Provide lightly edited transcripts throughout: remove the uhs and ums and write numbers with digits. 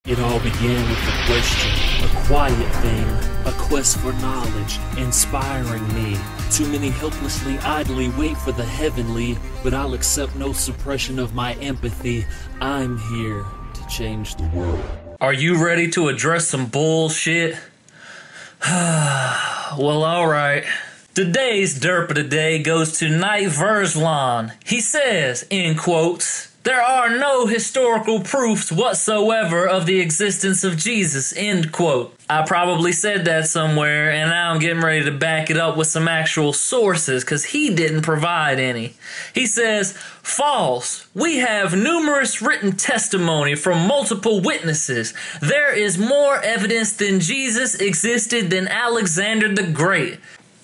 It all began with a question, a quiet thing, a quest for knowledge, inspiring me. Too many helplessly idly wait for the heavenly, but I'll accept no suppression of my empathy. I'm here to change the world. Are you ready to address some bullshit? Well, alright. Today's derp of the day goes to Knight Verslan. He says, in quotes, "There are no historical proofs whatsoever of the existence of Jesus," end quote. I probably said that somewhere, and now I'm getting ready to back it up with some actual sources, because he didn't provide any. He says, "False. We have numerous written testimony from multiple witnesses. There is more evidence than Jesus existed than Alexander the Great."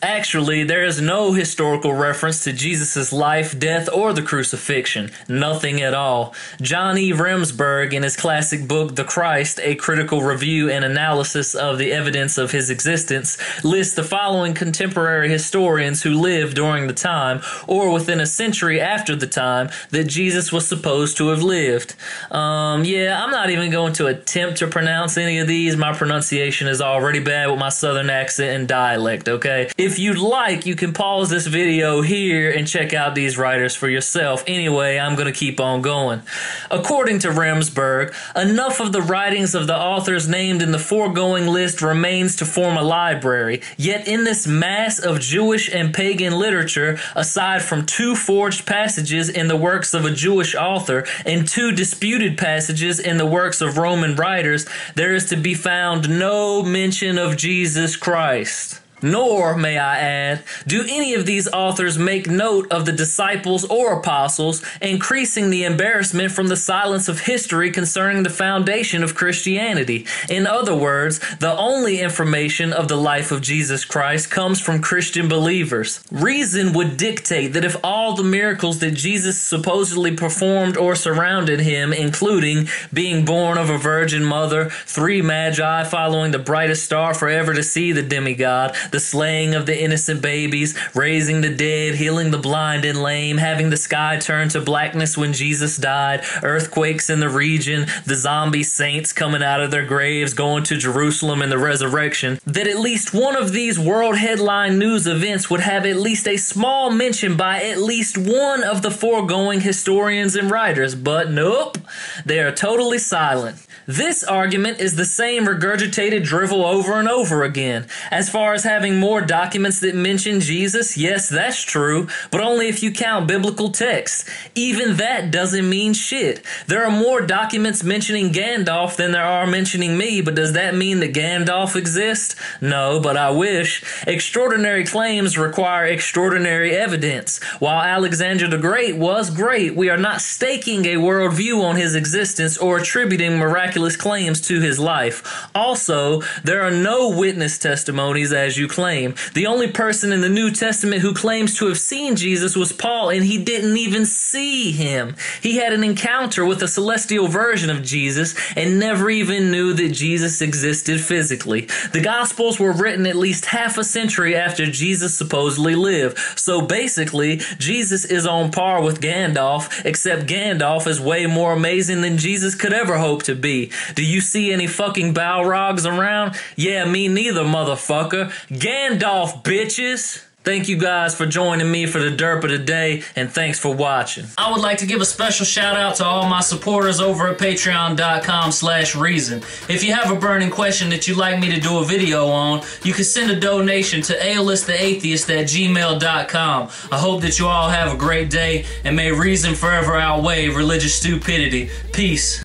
Actually, there is no historical reference to Jesus' life, death, or the crucifixion. Nothing at all. John E. Remsburg, in his classic book, The Christ, A Critical Review and Analysis of the Evidence of His Existence, lists the following contemporary historians who lived during the time, or within a century after the time, that Jesus was supposed to have lived. Yeah, I'm not even going to attempt to pronounce any of these. My pronunciation is already bad with my southern accent and dialect, okay? If you'd like, you can pause this video here and check out these writers for yourself. Anyway, I'm going to keep on going. According to Remsburg, enough of the writings of the authors named in the foregoing list remains to form a library. Yet in this mass of Jewish and pagan literature, aside from 2 forged passages in the works of a Jewish author and 2 disputed passages in the works of Roman writers, there is to be found no mention of Jesus Christ. Nor, may I add, do any of these authors make note of the disciples or apostles, increasing the embarrassment from the silence of history concerning the foundation of Christianity. In other words, the only information of the life of Jesus Christ comes from Christian believers. Reason would dictate that if all the miracles that Jesus supposedly performed or surrounded him, including being born of a virgin mother, 3 Magi following the brightest star forever to see the demigod, the slaying of the innocent babies, raising the dead, healing the blind and lame, having the sky turn to blackness when Jesus died, earthquakes in the region, the zombie saints coming out of their graves, going to Jerusalem in the resurrection, that at least one of these world headline news events would have at least a small mention by at least one of the foregoing historians and writers. But nope, they are totally silent. This argument is the same regurgitated drivel over and over again. As far as having more documents that mention Jesus, yes, that's true, but only if you count biblical texts. Even that doesn't mean shit. There are more documents mentioning Gandalf than there are mentioning me, but does that mean that Gandalf exists? No, but I wish. Extraordinary claims require extraordinary evidence. While Alexander the Great was great, we are not staking a worldview on his existence or attributing miraculous claims to his life. Also, there are no witness testimonies as you claim. The only person in the New Testament who claims to have seen Jesus was Paul, and he didn't even see him. He had an encounter with a celestial version of Jesus and never even knew that Jesus existed physically. The Gospels were written at least half a century after Jesus supposedly lived. So basically, Jesus is on par with Gandalf, except Gandalf is way more amazing than Jesus could ever hope to be. Do you see any fucking Balrogs around? Yeah, me neither, motherfucker. Gandalf, bitches! Thank you guys for joining me for the derp of the day, and thanks for watching. I would like to give a special shout out to all my supporters over at patreon.com/reason. If you have a burning question that you'd like me to do a video on, you can send a donation to aulusttheatheist@gmail.com. I hope that you all have a great day, and may reason forever outweigh religious stupidity. Peace.